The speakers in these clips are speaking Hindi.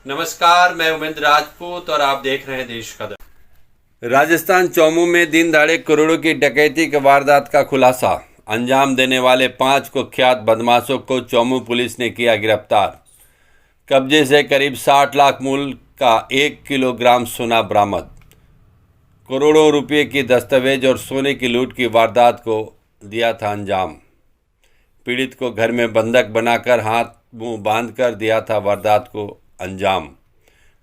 नमस्कार, मैं उमेंद्र राजपूत और आप देख रहे हैं देश का दर्पण। राजस्थान चौमू में दिन दहाड़े करोड़ों की डकैती की वारदात का खुलासा। अंजाम देने वाले 5 कुख्यात बदमाशों को चौमू पुलिस ने किया गिरफ्तार। कब्जे से करीब 60 लाख मूल्य का 1 किलोग्राम सोना बरामद। करोड़ों रुपये की दस्तावेज और सोने की लूट की वारदात को दिया था अंजाम। पीड़ित को घर में बंधक बनाकर हाथ मुंह बांधकर दिया था वारदात को अंजाम।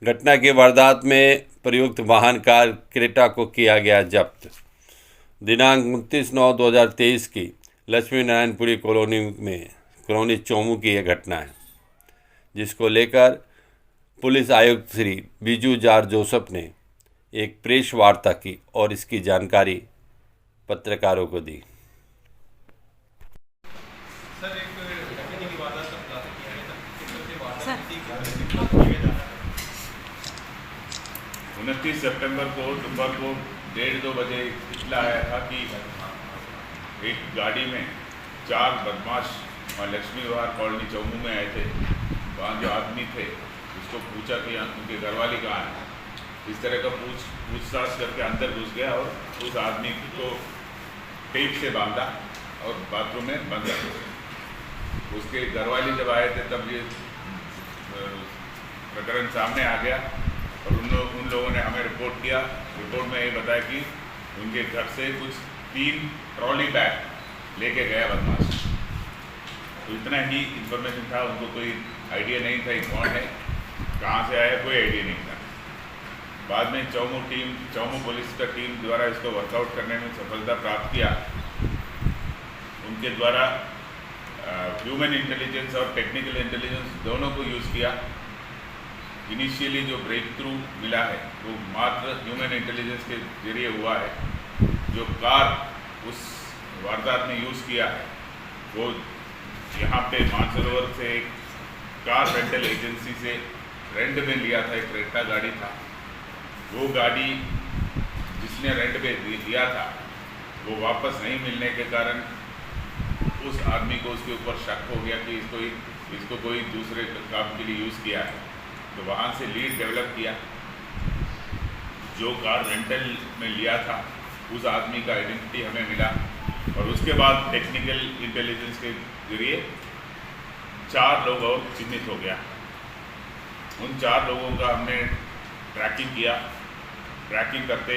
घटना की वारदात में प्रयुक्त वाहन कार क्रेटा को किया गया जब्त। दिनांक 29/9/2023 की लक्ष्मी नारायणपुरी कॉलोनी चौमू की यह घटना है, जिसको लेकर पुलिस आयुक्त श्री बीजू जार जोसफ ने एक प्रेस वार्ता की और इसकी जानकारी पत्रकारों को दी। सर, एक डकैती की वारदात का खुलासा किया गया था। किस तरह से वारदात थी? 29 सितंबर को दोपहर को 1:30-2 बजे इतला आया था कि एक गाड़ी में 4 बदमाश वहाँ लक्ष्मी विहार कॉलोनी चौमू में आए थे। वहाँ जो आदमी थे उसको पूछा कि उनके घरवाली कहाँ है। इस तरह का पूछताछ करके अंदर घुस गया और उस आदमी को टेप से बांधा और बाथरूम में बंद कर दिया। उसके घरवाली जब आए थे तब ये प्रकरण सामने आ गया और उन लोगों ने हमें रिपोर्ट किया। रिपोर्ट में ये बताया कि उनके घर से कुछ 3 ट्रॉली बैग लेके गया बदमाश। तो इतना ही इन्फॉर्मेशन था, उनको कोई आइडिया नहीं था ये कौन है, कहाँ से आया, कोई आइडिया नहीं था। बाद में चौमू पुलिस का टीम द्वारा इसको वर्कआउट करने में सफलता प्राप्त किया। उनके द्वारा ह्यूमन इंटेलिजेंस और टेक्निकल इंटेलिजेंस दोनों को यूज़ किया। इनिशियली जो ब्रेक थ्रू मिला है वो मात्र ह्यूमन इंटेलिजेंस के जरिए हुआ है। जो कार उस वारदात में यूज़ किया है वो यहाँ पे मानसरोवर से एक कार रेंटल एजेंसी से रेंट में लिया था। एक क्रेटा गाड़ी था। वो गाड़ी जिसने रेंट पे दिया था वो वापस नहीं मिलने के कारण उस आदमी को उसके ऊपर शक हो गया कि इसको कोई दूसरे काम के लिए यूज़ किया है। तो वहाँ से लीड डेवलप किया। जो कार रेंटल में लिया था उस आदमी का आइडेंटिटी हमें मिला और उसके बाद टेक्निकल इंटेलिजेंस के जरिए 4 लोग और चिन्हित हो गया। उन 4 लोगों का हमने ट्रैकिंग किया। ट्रैकिंग करते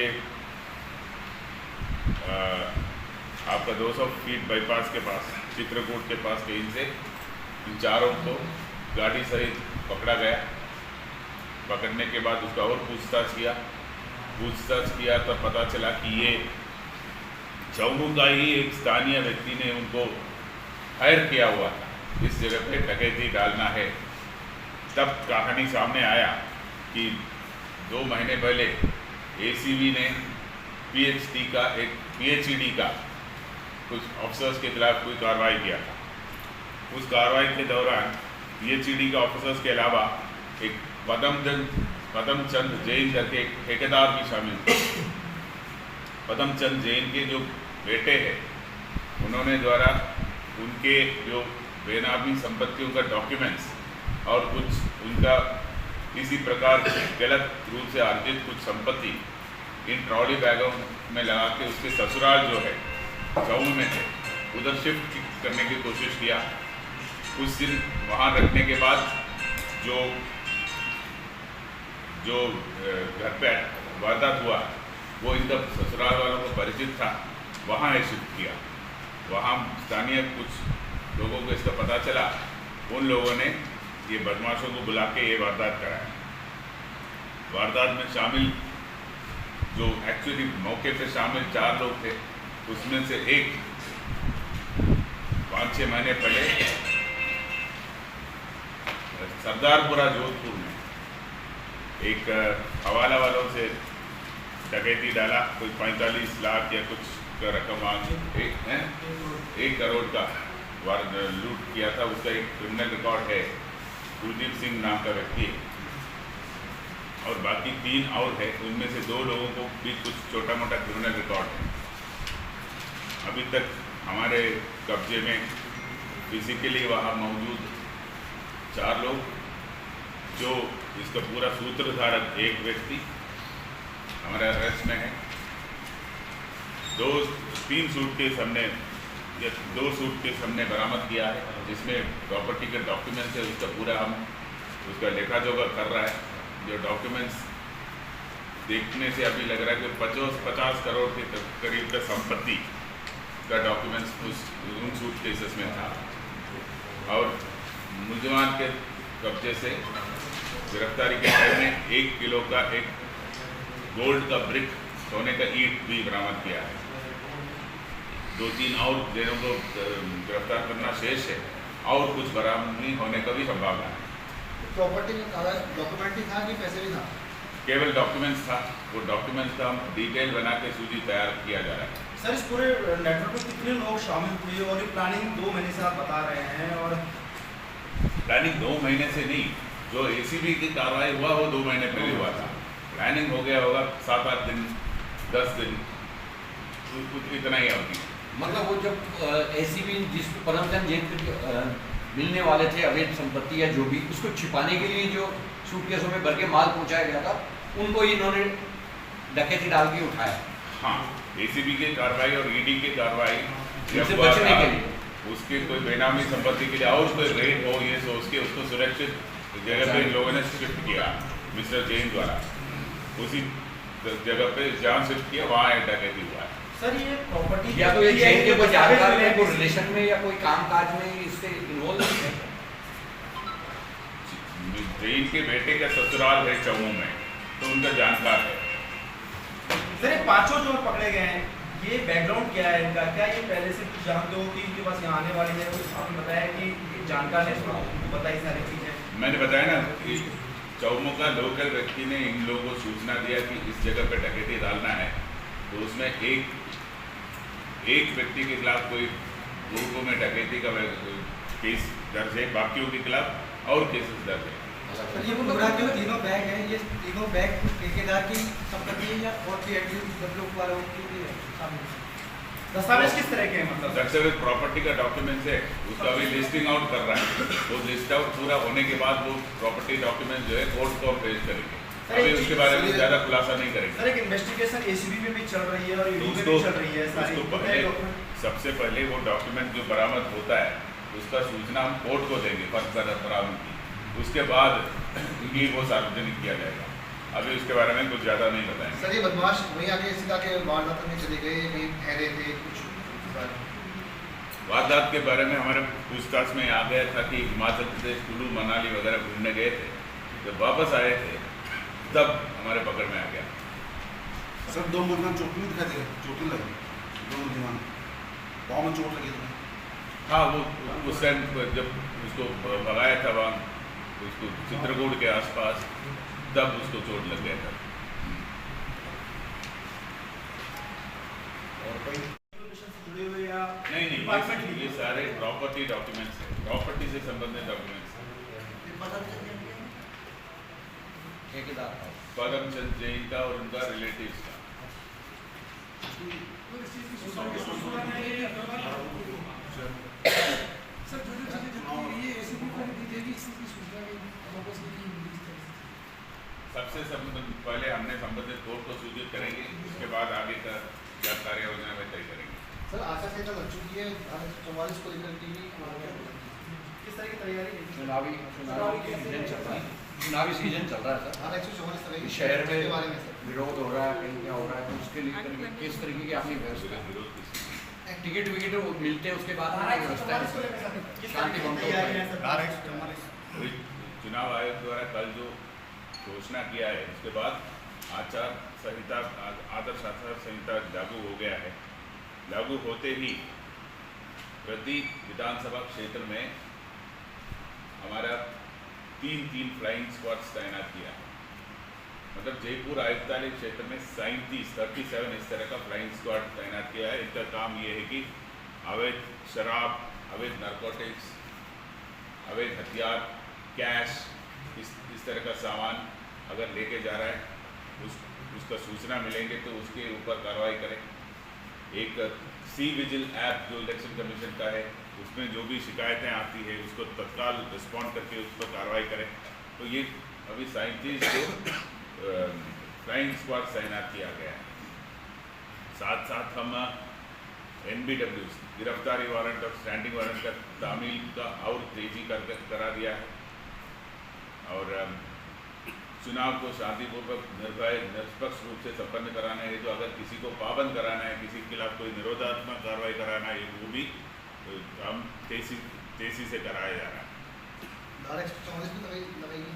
आपका 200 फीट बाईपास के पास चित्रकूट के पास कहीं से इन 4 को गाड़ी सहित पकड़ा गया। पकड़ने के बाद उसका और पूछताछ किया तब पता चला कि ये चौमू का ही एक स्थानीय व्यक्ति ने उनको हायर किया हुआ था इस जगह पे डकैती डालना है। तब कहानी सामने आया कि 2 महीने पहले एसीबी ने पीएचईडी का कुछ ऑफिसर्स के खिलाफ कोई कार्रवाई किया था। उस कार्रवाई के दौरान पीएचईडी का ऑफिसर्स के अलावा एक पदमचंद जैन करके एक ठेकेदार भी शामिल थे। पदमचंद जैन के जो बेटे हैं उन्होंने द्वारा उनके जो बेनामी संपत्तियों का डॉक्यूमेंट्स और कुछ उनका इसी प्रकार गलत रूप से अर्जित कुछ संपत्ति इन ट्रॉली बैगों में लगा के उसके ससुराल जो है चौमू में थे उधर शिफ्ट करने की कोशिश किया। कुछ दिन वहाँ रखने के बाद जो घर पे वारदात हुआ वो इनका ससुराल वालों को परिचित था, वहाँ शिफ्ट किया। वहाँ स्थानीय कुछ लोगों को इसका पता चला। उन लोगों ने ये बदमाशों को बुला के ये वारदात कराया। वारदात में शामिल जो एक्चुअली मौके पे शामिल 4 लोग थे उसमें से एक 5-6 महीने पहले सरदारपुरा जोधपुर में एक हवाला वालों से डकैती डाला। कुछ 45 लाख या कुछ का रकम मांग 1 करोड़ का लूट किया था। उसका एक क्रिमिनल रिकॉर्ड है। कुलदीप सिंह नाम का व्यक्ति है और बाकी 3 और है। उनमें से 2 लोगों को भी कुछ छोटा मोटा क्रिमिनल रिकॉर्ड है। अभी तक हमारे कब्जे में फिजिकली वहाँ मौजूद 4 लोग जो इसका पूरा सूत्रधारक एक व्यक्ति हमारे अरेस्ट में है। 3 सूटकेस हमने या 2 सूटकेस हमने बरामद किया है, जिसमें प्रॉपर्टी के डॉक्यूमेंट्स है, उसका पूरा हम उसका लेखा जोखा कर रहा है। जो डॉक्यूमेंट्स देखने से अभी लग रहा है कि 50 करोड़ के करीब का संपत्ति का डॉक्यूमेंट्स उन सूटकेसेस में था, और मुलजमान के कब्जे से गिरफ्तारी के टाइम में 1 किलो का एक गोल्ड का ब्रिक सोने का ईंट भी बरामद किया है। 2-3 और जनों को गिरफ्तार करना शेष है, और कुछ बरामदगी होने का भी संभावना है। प्रॉपर्टी में डॉक्यूमेंट ही था कि पैसे भी था? केवल डॉक्यूमेंट्स था। वो डॉक्यूमेंट्स का हम डिटेल बना के सूची तैयार किया जा रहा है। सर, इस पूरे नेटवर्क में कितने लोग शामिल हुए और ये प्लानिंग 2 महीने से आप बता रहे हैं? और प्लानिंग 2 महीने से नहीं, जो एसीबी की कार्रवाई हुआ वो 2 महीने पहले हुआ था। प्लानिंग हो गया होगा 7-8 दिन, 10 दिन, कुछ इतना ही अवधि। मतलब वो जब एसीबी जिसको परमचंद जेल मिलने वाले थे अवैध संपत्ति या जो भी, उसको छिपाने के लिए जो सूटकेसों में भर के माल पहुंचाया गया था, उनको इन्होंने डकैती डाल के उठाया। हाँ, एसीबी की कार्रवाई और ईडी की कार्रवाई उससे बचने के लिए, उसके कोई बेनामी संपत्ति के लिए और कोई रेड हो ये सोच के उसको सुरक्षित जगह पे इन लोगों ने शिफ्ट किया मिस्टर जैन द्वारा। उसी जगह पे जहाँ शिफ्ट किया वहाँ एक डकैती हुआ है। सर, ये प्रॉपर्टी या तो ये जैन के कोई जानकार है, कोई रिलेशन में या कोई कामकाज में इससे इन्वॉल्व है। जैन के बेटे का ससुराल है चौमू में, तो उनका जानकार है। सर, ये 5 जो पकड़े गए हैं, ये बैकग्राउंड क्या है इनका? क्या ये पहले से कुछ जानते हो कि इनके पास यहाँ आने वाले हैं? आपने बताया कि ये जानकार है, उनको बताई सारी चीज़ें। मैंने बताया ना कि चौमू का लोकल व्यक्ति ने इन लोगों को सूचना दिया कि इस जगह पे डकैती डालना है, तो उसमें एक व्यक्ति के खिलाफ कोई ग्रुपों में डकैती का केस दर्ज है, बाकियों के खिलाफ और केसेस दर्ज है। ये पूरा जो तीनों बैग हैं, ये तीनों बैग ठेकेदार की संपत्ति है या और भी लोग वालों की है? दस्तावेज किस तरह के हैं? मतलब दस्तावेज प्रॉपर्टी का डॉक्यूमेंट्स है, उसका अभी लिस्टिंग आउट कर रहा है। वो लिस्ट आउट पूरा होने के बाद वो प्रॉपर्टी डॉक्यूमेंट जो है कोर्ट को पेश करेंगे। अभी उसके बारे में ज़्यादा खुलासा नहीं करेंगे। सर, एक इन्वेस्टिगेशन एसीबी में भी चल रही है और ईडी में भी चल रही है सारी। सबसे पहले वो डॉक्यूमेंट जो बरामद होता है उसका सूचना हम कोर्ट को देंगे बरामद की, उसके बाद ही वो सार्वजनिक किया जाएगा। अभी उसके बारे में कुछ ज़्यादा नहीं बताएंगे। सर, ये बदमाश वहीं आके सीधा के वारदात में चले गए, कहीं ठहरे थे कुछ? वारदात के बारे में हमारे पूछताछ में आ गया था कि हिमाचल प्रदेश, कुल्लू मनाली वगैरह घूमने गए थे। जब वापस आए थे तब हमारे पकड़ में आ गया। सर, 2 मुलजमान चोट नहीं दिखाई दे, चोट लगी 2 मुलजमान पाँव में चोट लगी थी। हाँ, वो उस टाइम जब उसको भगाया था वहाँ उसको चित्रकूट के आसपास, तब उसको चोट लग गया था। और कोई जुड़े हुए या नहीं, ये सारे प्रॉपर्टी डॉक्यूमेंट्स हैं, प्रॉपर्टी से संबंधित डॉक्यूमेंट्स हैं। परमचंद जैन का और उनका रिलेटिव्स का। सबसे पहले हमने संबंधित कोर्ट को सूचित करेंगे, उसके बाद आगे का क्या कार्य योजना में तय करेंगे। सर, आचार संहिता लग चुकी है 44 को लेकर टीवी किस तरह की तैयारी? चुनावी सीजन चल रहा है। चुनावी सीजन चल रहा है सर। 144 शहर में विरोध हो रहा है, कहीं क्या हो रहा है, तो उसके लिए किस तरीके की आपने व्यवस्था? टिकट विकेट मिलते हैं, उसके बाद व्यवस्था है शांति भंग। चुनाव आयोग द्वारा कल जो घोषणा किया है, उसके बाद आदर्श आचार संहिता लागू हो गया है। लागू होते ही प्रति विधानसभा क्षेत्र में हमारा 3 फ्लाइंग स्क्वाड्स तैनात किया है। मतलब जयपुर आयुक्तालय क्षेत्र में 37 इस तरह का फ्लाइंग स्क्वाड तैनात किया है। इनका काम ये है कि अवैध शराब, अवैध नारकोटिक्स, अवैध हथियार, कैश, इस तरह का सामान अगर लेके जा रहा है उसका सूचना मिलेंगे तो उसके ऊपर कार्रवाई करें। एक सी विजिल ऐप जो इलेक्शन कमीशन का है, उसमें जो भी शिकायतें आती है उसको तत्काल रिस्पॉन्ड करके उस पर कार्रवाई करें। तो ये अभी 37 को फ्लाइंग स्क्वाड तैनात किया गया है। साथ साथ हम NBW गिरफ्तारी वारंट और स्टैंडिंग वारंट का तामील का और तेजी करा दिया है और चुनाव को शांतिपूर्वक निर्भय निष्पक्ष रूप से संपन्न कराना है। तो अगर किसी को पाबंद कराना है, किसी के खिलाफ कोई निरोधात्मक कार्रवाई कराना है, वो भी काम तेजी से कराया जा रहा है। धारा 144 भी लगाएगी।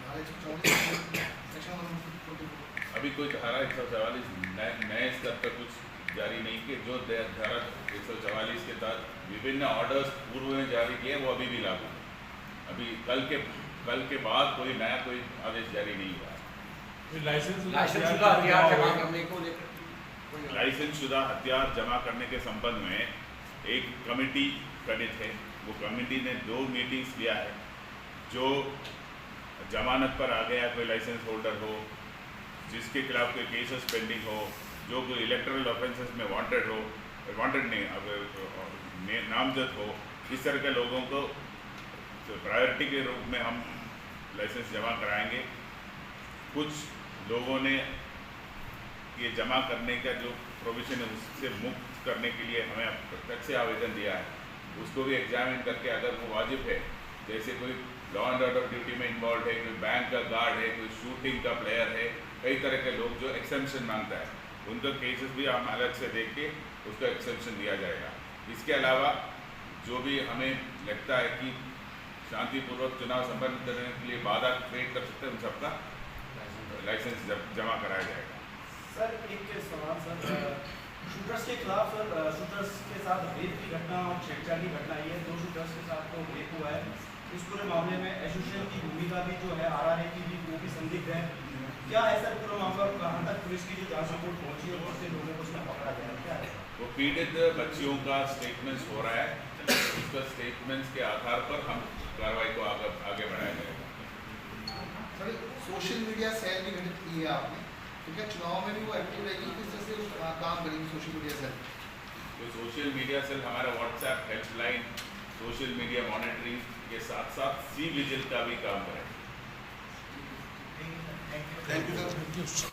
धारा 144 सेक्शन 144 अभी कोई धारा 144 नए स्तर पर कुछ जारी नहीं किए। जो धारा 144 के तहत विभिन्न ऑर्डर्स पूर्व में जारी किए वो अभी भी लागू है। अभी कल के बाद कोई नया कोई आदेश जारी नहीं हुआ है। लाइसेंस शुदा हथियार जमा करने को लेकर लाइसेंस शुदा हथियार जमा करने के संबंध में एक कमेटी गठित है। वो कमेटी ने 2 मीटिंग्स लिया है। जो जमानत पर आ गया कोई लाइसेंस होल्डर हो, जिसके खिलाफ कोई केसेस पेंडिंग हो, जो कोई इलेक्टोरल ऑफेंसेस में वांटेड नहीं अब नामजद हो, इस तरह के लोगों को तो प्रायोरिटी के रूप में हम लाइसेंस जमा कराएंगे। कुछ लोगों ने ये जमा करने का जो प्रोविज़न है उससे मुक्त करने के लिए हमें प्रत्यक्ष से आवेदन दिया है। उसको भी एग्जामिन करके अगर वो वाजिब है, जैसे कोई लॉ एंड ऑर्डर ड्यूटी में इन्वॉल्व है, कोई बैंक का गार्ड है, कोई शूटिंग का प्लेयर है, कई तरह के लोग जो एक्सेम्पशन मांगता है, उनका केसेस भी हम अलग से देख के उसका एक्सेप्शन दिया जाएगा। इसके अलावा जो भी हमें लगता है कि शांतिपूर्वक चुनाव संपन्न करने के लिए बाधा क्रिएट कर सकते हैं, उन सबका लाइसेंस जमा कराया जाएगा। सर एक सवाल सर, शूटर्स के खिलाफ सर, शूटर्स के साथ रेप की घटना और छेड़छाड़ की घटना, ये 2 शूटर्स के साथ तो रेप हुआ है। इस पूरे मामले में एसोसिएशन की भूमिका भी जो है RRA की भी वो भी संदिग्ध है। क्या है सर पूरा मामला, कहाँ तक पुलिस की जो जांच रिपोर्ट पहुंची है और से लोगों को उसमें पकड़ा गया है, क्या है? वो पीड़ित बच्चियों का स्टेटमेंट्स हो रहा है, उसका स्टेटमेंट्स के आधार पर हम कार्रवाई को आगे बढ़ाया जाएगा। सर सोशल मीडिया सेल भी गठित की है आपने, तो क्या चुनाव में भी वो एक्टिव रहेगी? किस तरह से काम करेगी सोशल मीडिया सेल? तो सोशल मीडिया सेल हमारा WhatsApp helpline, social media monitoring के साथ साथ सी विजिल का भी काम करेगा। Thank you sir.